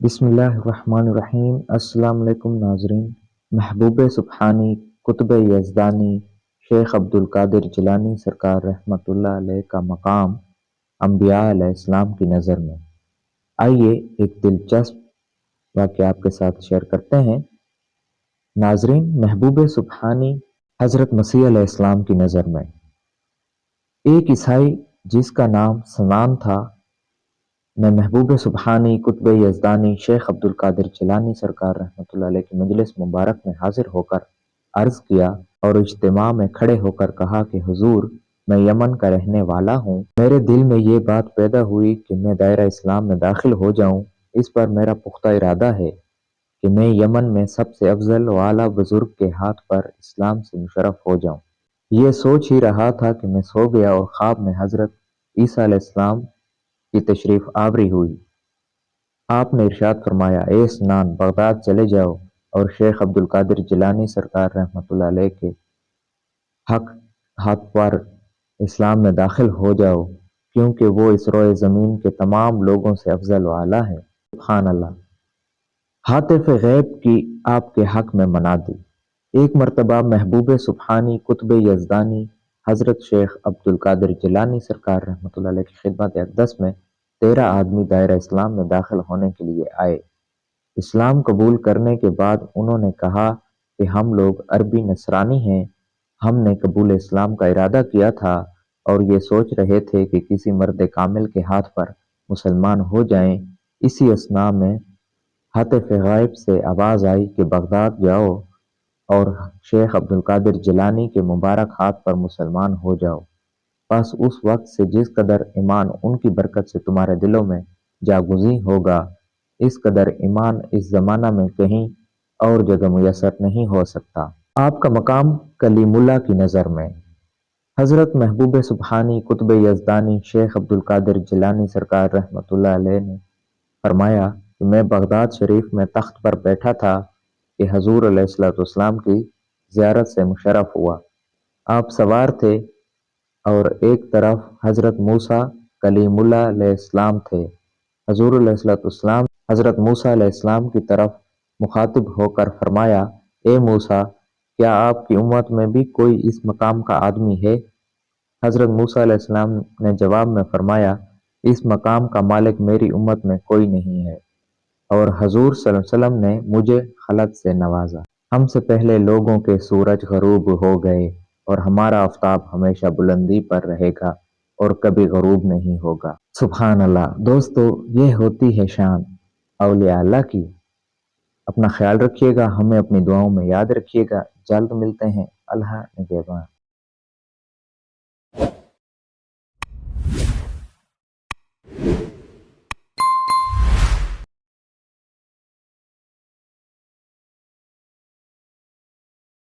बिस्मिल्लाहिर्रहमानिर्रहीम। अस्सलाम वालेकुम नाज़रीन। महबूब सुब्हानी कुतुब यज़दानी शेख अब्दुल कादिर जिलानी सरकार रहमतुल्लाह अलैह का मकाम अंबिया अलैहिस्सलाम की नज़र में। आइए एक दिलचस्प वाक़या आपके साथ शेयर करते हैं। नाज़रीन, महबूब सुब्हानी हज़रत मसीह अलैहिस्सलाम की नज़र में एक ईसाई जिसका नाम सनान था ने महबूब सुब्हानी कुतुब यज़दानी शेख अब्दुल कादिर जिलानी सरकार रहमतुल्लाह अलैह की मजलिस मुबारक में हाजिर होकर अर्ज़ किया और इज्तिमा में खड़े होकर कहा कि हुजूर, मैं यमन का रहने वाला हूँ। मेरे दिल में ये बात पैदा हुई कि मैं दायरा इस्लाम में दाखिल हो जाऊँ। इस पर मेरा पुख्ता इरादा है कि मैं यमन में सबसे अफजल वाला बुजुर्ग के हाथ पर इस्लाम से मुशर्रफ हो जाऊँ। ये सोच ही रहा था कि मैं सो गया और ख्वाब में हज़रत ईसा अलैहिस्सलाम की तशरीफ आवरी हुई। आपने इरशाद फरमाया, ए सनान, बगदाद चले जाओ और शेख अब्दुल कादिर जिलानी सरकार रहमतुल्लाह अलैह के हक हाथ पर इस्लाम में दाखिल हो जाओ, क्योंकि वो इस रोए ज़मीन के तमाम लोगों से अफजल वाला है। सुब्हान अल्लाह। हातिफ गैब की आपके हक में मना दी। एक मरतबा महबूब सुब्हानी कुतुब यज़दानी हज़रत शेख अब्दुल कादिर जिलानी सरकार रहमतुल्लाह अलैह की खिदमत अक़दस में 13 आदमी दायरा इस्लाम में दाखिल होने के लिए आए। इस्लाम कबूल करने के बाद उन्होंने कहा कि हम लोग अरबी नसरानी हैं। हमने कबूल इस्लाम का इरादा किया था और ये सोच रहे थे कि किसी मर्द कामिल के हाथ पर मुसलमान हो जाएं। इसी असना में हातिफ गैब से आवाज़ आई कि बगदाद जाओ और शेख अब्दुल कादिर जिलानी के मुबारक हाथ पर मुसलमान हो जाओ। बस उस वक्त से जिस कदर ईमान उनकी बरकत से तुम्हारे दिलों में जागुज़ी होगा, इस कदर ईमान इस ज़माना में कहीं और जगह मुयस्सर नहीं हो सकता। आपका मकाम कलीमुल्लाह की नज़र में। हज़रत महबूब सुब्हानी कुतुब यज़दानी शेख अब्दुल कादिर जिलानी सरकार रहमतुल्लाह अलैह ने फरमाया कि मैं बगदाद शरीफ में तख्त पर बैठा था कि हजूर अलैहिस्सलाम की ज़ियारत से मुशर्रफ हुआ। आप सवार थे और एक तरफ हज़रत मूसा कलीमुल्लाह अलैहिस्सलाम थे। हजूर अलैहिस्सलाम हज़रत मूसा अलैहिस्सलाम की तरफ मुखातिब होकर फरमाया, ए मूसा, क्या आपकी उम्मत में भी कोई इस मकाम का आदमी है? हज़रत मूसा अलैहिस्सलाम ने जवाब में फरमाया, इस मकाम का मालिक मेरी उम्मत में कोई नहीं है और हजूर सल्लल्लाहु अलैहि वसल्लम ने मुझे खलत से नवाजा। हमसे पहले लोगों के सूरज गरूब हो गए और हमारा आफताब हमेशा बुलंदी पर रहेगा और कभी गरूब नहीं होगा। सुभान अल्लाह। दोस्तों, ये होती है शान औलिया अल्लाह की। अपना ख्याल रखिएगा, हमें अपनी दुआओं में याद रखिएगा। जल्द मिलते हैं। अल्लाह निगहबान।